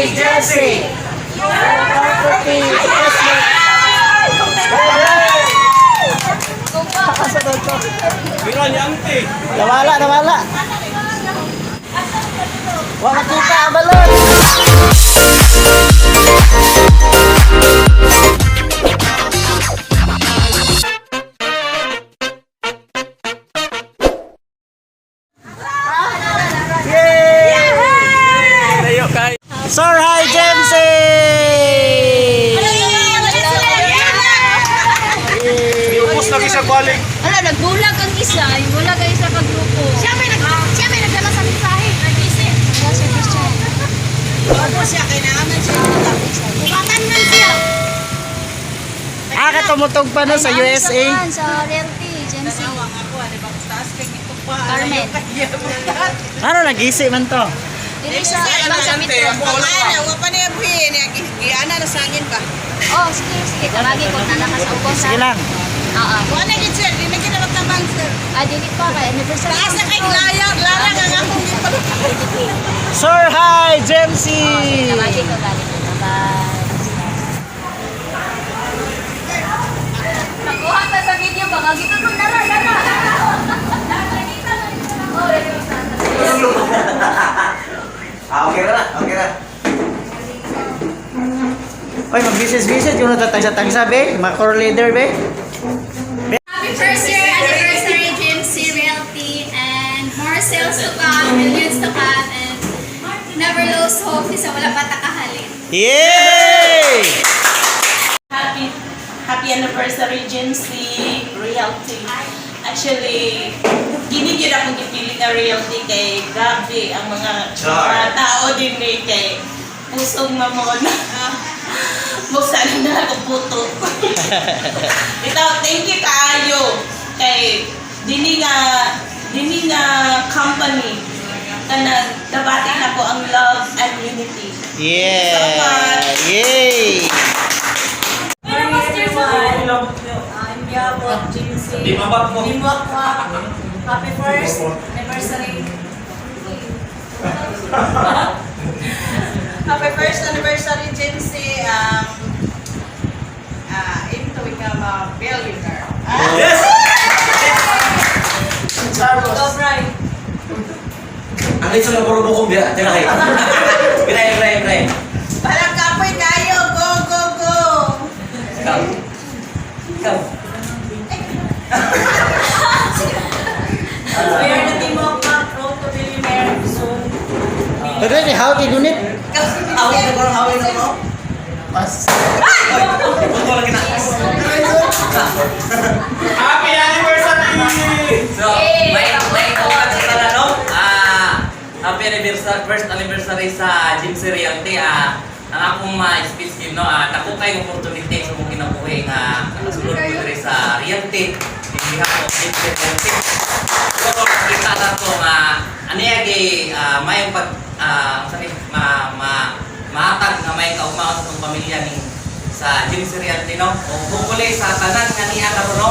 Jesse! Nawala, nawala. Wala makita ang balon. Sir, hi, Jamesy! Ubus lagi sa balik. Ala, nagbulag ang isa. Bulag ang isa ka grupo. Siya may nagdala sa mensahe. Nag-isip. Wala siya Christian. Opo siya, kailangan siya. Bukatan man siya. Tumutog pa na sa USA. Sa realty, Jency. Carmen. Ano, nag-isip man to? Dili sa ibang sa metro. Wa pa niya buhin, giana na sangin ba? Oh, sige. Tawagi ko na lang sa ubos. Sige lang. Oo. Wa na gid sir, di na gid magtabang sir. Dili pa kay anniversary. Asa kay layag, larang ang akong gipalo. Sir, hi, Jamesy! Tawagi ko dali. Nakuha ka sa video ba? Gito nung dara. Okay na. Oy, mag-visit yung natatagsa-tagsa, be. Mga core leader, be. Happy first year anniversary, Jamesy Realty, and more sales to come, millions to come, and never lose hope sa wala pa takahalin. Yay! Happy anniversary Jamesy Realty. Actually, ginigyan akong gipili nga realty kay grabe ang mga tao din kay pusong mamon. Buksan na ako puto. Ito, thank you kaayo kay dini nga company na nabati na ko ang love and unity. Yeah! Yay! Di mabak mo. Happy first anniversary. Happy first anniversary, Jamesy. Aim to become a billionaire. Yes! Go, Brian. Ang isa na puro bukong biya. Tira kayo. Bray. Balang kapoy kayo. Go. Ikaw. We are the team of road to billionaire soon. Pero ni how to do it? Awin na ko. Mas. Buto lagi na. Happy anniversary! So, may congrats sa tala, no? Happy anniversary, first anniversary sa Jamesy Realty. Ang akong speech game, no? Nakukay ng opportunity sa mong kinabuhi nga nakasulod ko rin sa Realty. Hindi ako Jamesy Realty. So, kita na ito nga aniyagi may maatag na may kaumaon sa itong pamilya ni sa Jamesy Realty, no? O bukuli sa tanan nga niya karon, no?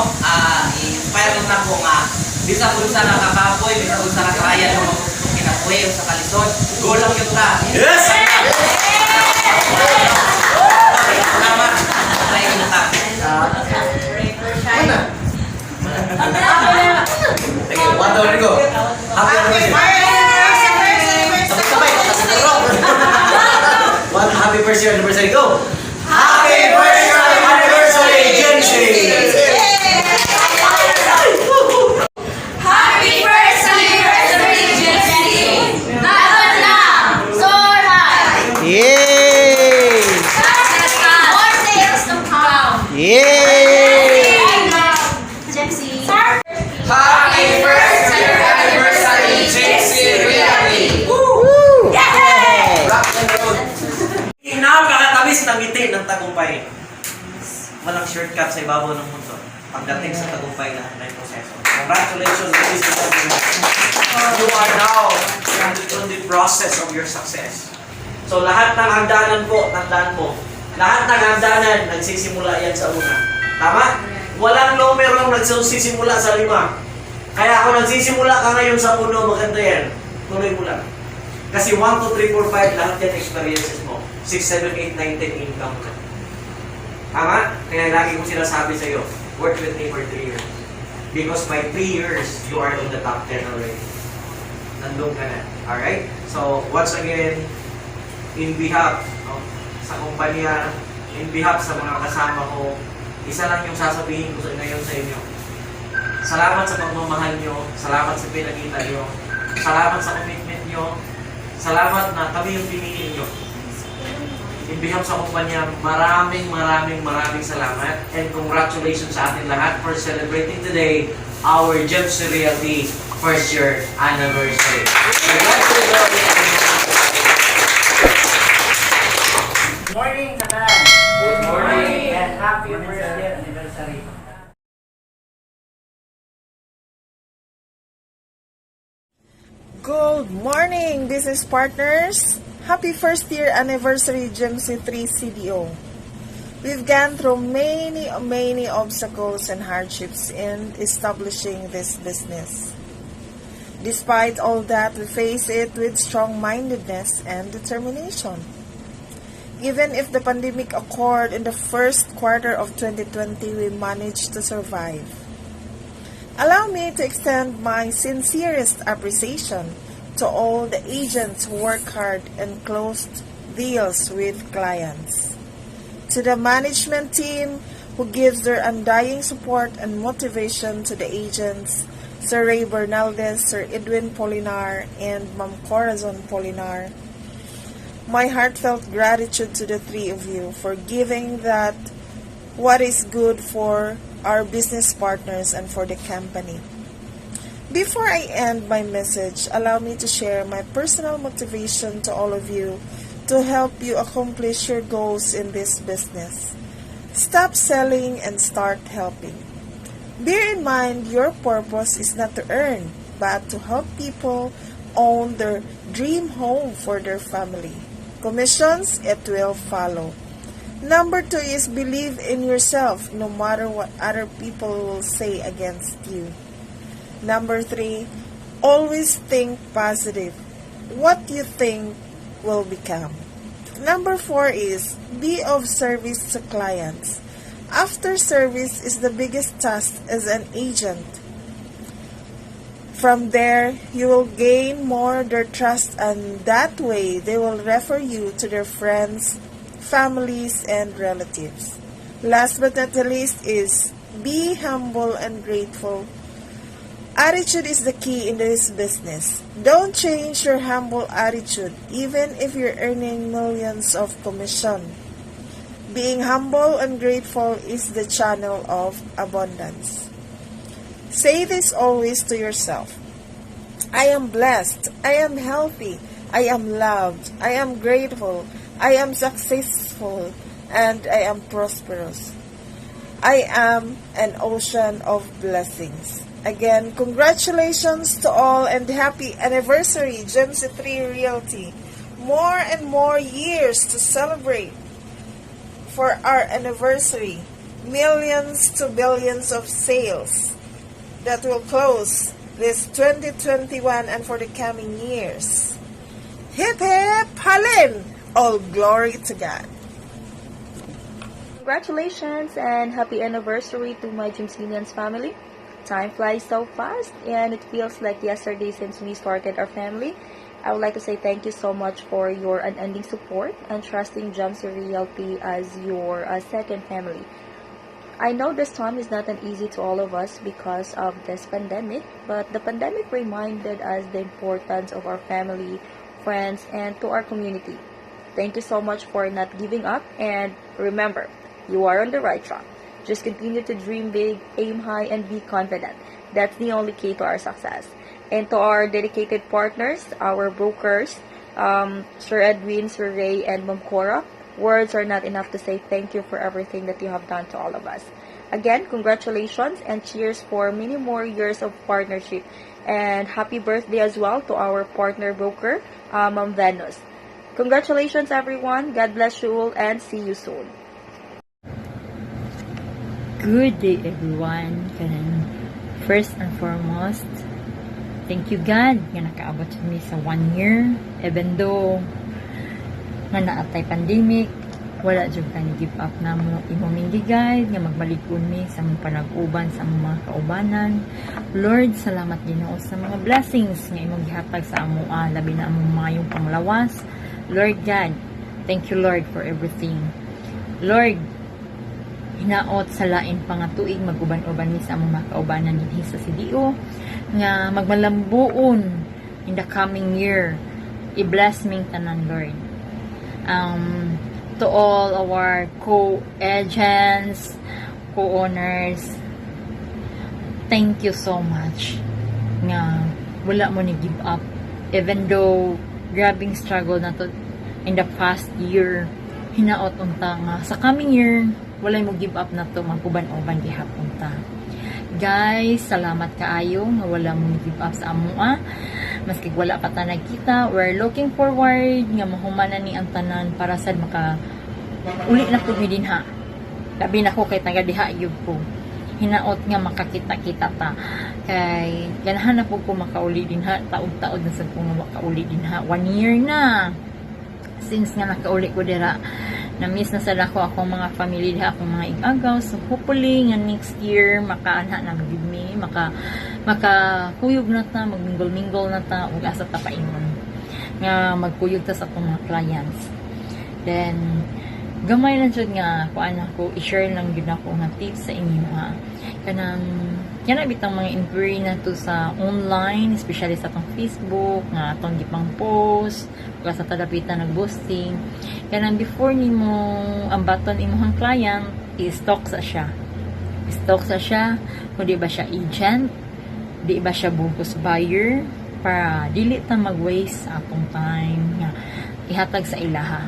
I-inspire din ako nga bisa kung sa nakakapoy, bisa kung sa nakakaya ng mga kinabuhi o sa kalisod. Go lang yun ka! Yes! Salamat! Try ko na ka. Thank you. One dollar go. Happy anniversary. Sabay. One happy first year anniversary go. Happy first year anniversary, Jamesy. Happy first anniversary, Jamesy! Dapat na! Soar high! Yay! More sales to come! Yay! Jamesy! Happy first year anniversary, Jamesy Realty. Rock and roll. Nakakatamis ng ngiti ng tagumpay. Walang shortcut sa ibabaw ng mundo. Pagdating sa tagumpay, lahat na yung proseso. Congratulations, ladies and gentlemen. You are now on the process of your success. So lahat ng hagdanan po, tandaan po, lahat ng hagdanan, nagsisimula yan sa una. Tama? Walang numerong nagsisimula sa 5. Kaya kung nagsisimula ka ngayon sa 1, maganda yan. Tuloy mo lang. Kasi 1, 2, 3, 4, 5, lahat yan experiences mo. 6, 7, 8, 9, 10 income na. Tama? Kaya lagi kong sinasabi sa iyo, work with me for 3 years. Because by 3 years, you are on the top 10 already. Nandun ka na. Alright? So, once again, in behalf sa kumpanya, in behalf sa mga kasama ko, isa lang yung sasabihin ko ngayon sa inyo. Salamat sa pagmamahal nyo, salamat sa pinakita nyo, salamat sa commitment nyo, salamat na kami yung pinili nyo. In behalf sa kumpanya, maraming salamat and congratulations sa atin lahat for celebrating today our Gems Realty first year anniversary. Good morning, Katan! Good morning! And happy first year anniversary. Good morning! This is Partners. Happy first year anniversary GMC3 CDO. We've gone through many obstacles and hardships in establishing this business. Despite all that, we face it with strong-mindedness and determination. Even if the pandemic occurred in the first quarter of 2020, we managed to survive. Allow me to extend my sincerest appreciation to all the agents who work hard and closed deals with clients. To the management team who gives their undying support and motivation to the agents, Sir Ray Bernaldez, Sir Edwin Polinar, and Ma'am Corazon Polinar. My heartfelt gratitude to the three of you for giving that what is good for our business partners and for the company. Before I end my message, allow me to share my personal motivation to all of you to help you accomplish your goals in this business. Stop selling and start helping. Bear in mind, your purpose is not to earn, but to help people own their dream home for their family. Commissions, it will follow. Number 2 is believe in yourself no matter what other people will say against you. Number 3, always think positive. What you think will become. Number 4 is be of service to clients. After service is the biggest task as an agent. From there, you will gain more their trust, and that way they will refer you to their friends, families, and relatives. Last but not the least is be humble and grateful. Attitude is the key in this business. Don't change your humble attitude even if you're earning millions of commission. Being humble and grateful is the channel of abundance. Say this always to yourself. I am blessed. I am healthy. I am loved. I am grateful. I am successful. And I am prosperous. I am an ocean of blessings. Again, congratulations to all and happy anniversary, GMC3 Realty. More and more years to celebrate for our anniversary. Millions to billions of sales that will close this 2021 and for the coming years. Hip hip halin! All glory to God. Congratulations and happy anniversary to my Jimsinians family. Time flies so fast and it feels like yesterday since we started our family. I would like to say thank you so much for your unending support and trusting Gems Realty as your second family. I know this time is not an easy to all of us because of this pandemic, but the pandemic reminded us the importance of our family, friends, and to our community. Thank you so much for not giving up, and remember, you are on the right track. Just continue to dream big, aim high, and be confident. That's the only key to our success. And to our dedicated partners, our brokers, Sir Edwin, Sir Ray, and Ma'am Cora, words are not enough to say thank you for everything that you have done to all of us. Again, congratulations and cheers for many more years of partnership. And happy birthday as well to our partner broker, Ma'am Venus. Congratulations everyone. God bless you all and see you soon. Good day everyone. First and foremost, thank you God nga nakaabot mi sa 1 year. Even though nga naatay pandemic, wala jud ka ni give up na mo imong mindigay nga magbalikon mi sa mong panag-uban sa among mga kaubanan. Lord, salamat Ginoo sa mga blessings nga imong gihatag sa amo, labi na among mayong panglawas. Lord God, thank you Lord for everything. Lord, hinaot sa lain pa nga tuig maguban-uban mi sa among mga kaubanan dinhi sa CDO nga magmalambuon in the coming year. I-bless ming tanan Lord. To all our co-agents, co-owners, thank you so much nga wala mo ni give up even though grabing struggle na to in the past year. Hinaot unta nga sa coming year wala mo give up na to, magkuban-uban gihapon ta. Guys, salamat kaayo nga wala mo ni give up sa amoa. Maski wala pa ta nagkita, we're looking forward nga mahumanan ni ang tanan para sad maka uli na pud mi dinha. Labi na ko kay taga diha gyud ko. Hinaot nga makakita-kita ta. Kay ganahan na pud ko makauli dinha, taud-taud na sad ko nga makauli dinha. 1 year na since nga nakauli ko dira. Na-miss na sad ako akong mga family diha, akong mga igagaw. So hopefully nga next year makaanha na gid mi, makakuyog na ta, magminggol-minggol na ta ug asa ta paingon nga magkuyog ta sa atong mga clients. Then gamay lang jud nga kuan ako i-share lang gyud ako nga tips sa inyo ha. Kanang bitang mga inquiry na to sa online, especially sa atong Facebook nga atong gipang post ug sa tadapitan nag-boosting. Kanang before nimo ang baton imong client, i-stock sa siya. I-stock sa siya kung di ba siya agent, di ba siya bogus buyer, para dili ta mag-waste sa atong time nga ihatag sa ilaha.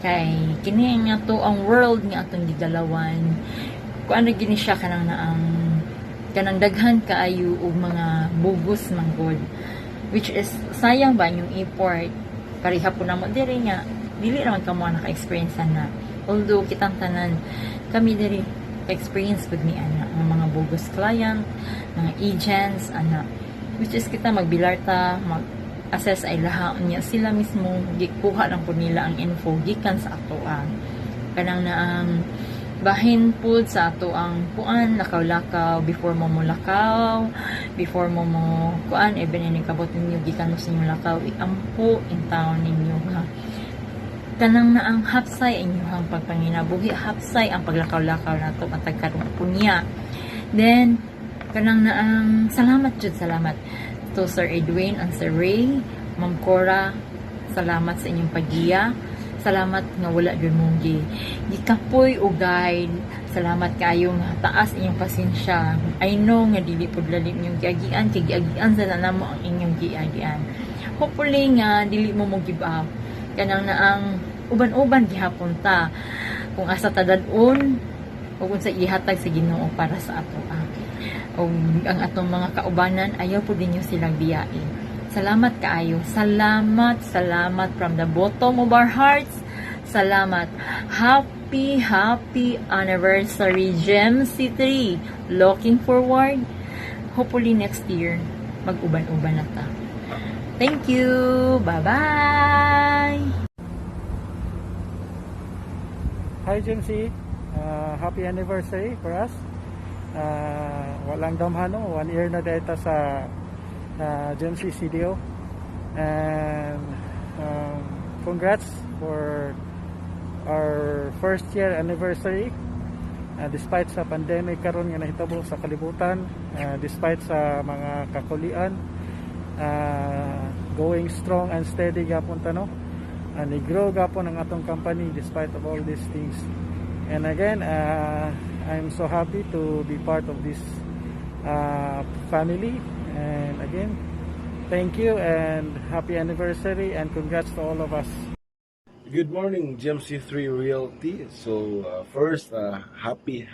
Kay kini nga to ang world nga atong gigalawan. Kung ano gini siya kanang daghan kaayo og mga bogus manggod, which is sayang ba yung effort pareha po namo diri nga dili naman kamo naka-experience na, although kitang tanan kami diri experience pud ni ana ang mga bogus client, mga agents ana, which is kita magbilar ta mag-assess ay laha niya sila mismo gikuha lang po nila ang info gikan sa ato kanang na bahin po sa ato ang kuan lakaw-lakaw before mo mulakaw, before mo kuan even ini kabot ninyo gikan mo sa inyo lakaw iampo in town ninyo ha. Kanang na ang hapsay inyong pagpanginabuhi, hapsay ang paglakaw-lakaw nato matag karong punya. Then kanang na ang salamat to Sir Edwin and Sir Ray, Ma'am Cora, salamat sa inyong paggiya. Salamat nga wala gyud mong gikapoy o guide. Salamat kayo nga taas inyong pasensya. I know nga dili pud lalim inyong giagian, kay giagian sa namo ang inyong giagian. Hopefully nga dili mo give up. Kanang na ang uban-uban gihapon ta kung asa ta dadon o kung sa ihatag sa Ginoo para sa ato o ang atong mga kaubanan ayaw po din yung silang biyain. Salamat kaayo. Salamat from the bottom of our hearts. Salamat. Happy anniversary GMC3. Looking forward. Hopefully next year mag-uban-uban na ta. Thank you. Bye-bye. Hi GMC. Happy anniversary for us. Walang damhano. 1 year na data sa GMC CDO, and congrats for our first year anniversary, despite sa pandemic karon nga nahitabo sa kalibutan, despite sa mga kakulian, going strong and steady gapon tano, and i-grow gapon ang atong company despite of all these things. And again, I'm so happy to be part of this family. And again, thank you and happy anniversary and congrats to all of us. Good morning, GMC3 Realty. So first, happy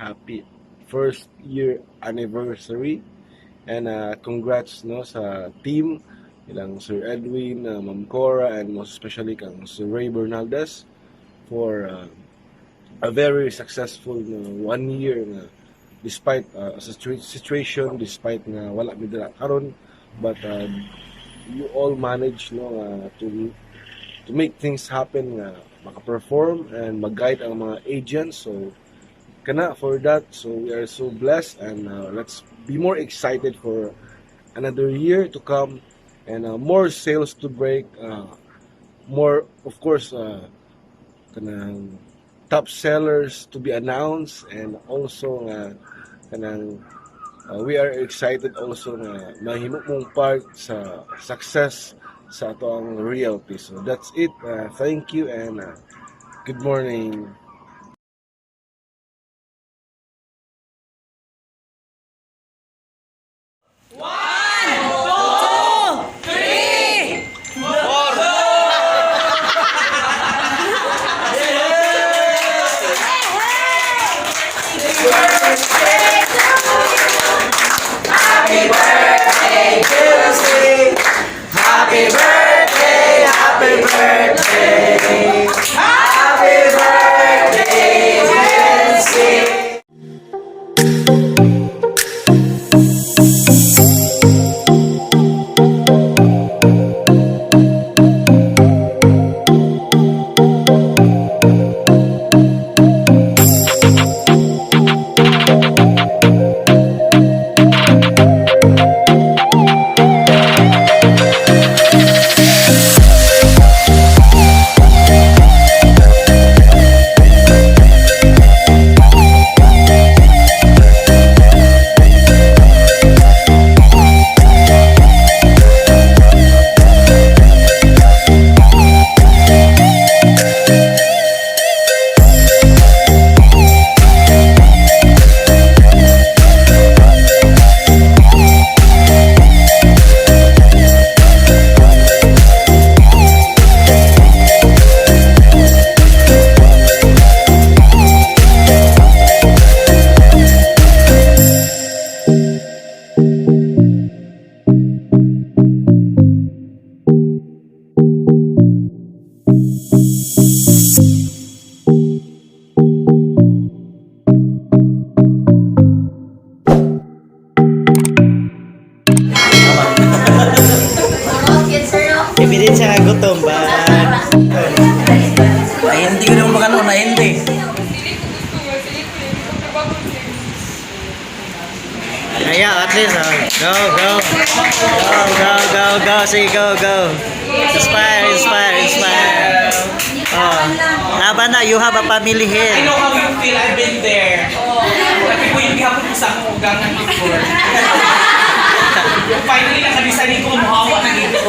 first year anniversary, and congrats no sa team ilang Sir Edwin, Ma'am Cora, and most especially kang Sir Ray Bernaldez for a very successful 1 year na despite situation, despite nga wala mi dira karon, but you all managed no to to make things happen nga maka-perform and mag-guide ang mga agents. So kana for that, so we are so blessed, and let's be more excited for another year to come, and more sales to break, more of course kanang top sellers to be announced, and also kanang we are excited also na mahimo mong part sa success sa ato ang realty. So that's it. Thank you, and good morning. Ebidensya nga gutom ba? Ay, hindi ko naman makano na hindi. Kaya at least go. Go. Sige, go. Inspire. Oh. Laban na, you have a family I here. know how you feel. I've been there. Tapi ko yung gihapon ko sa akong ugangan before. Finally, nakadisa ko, mahawa na dito.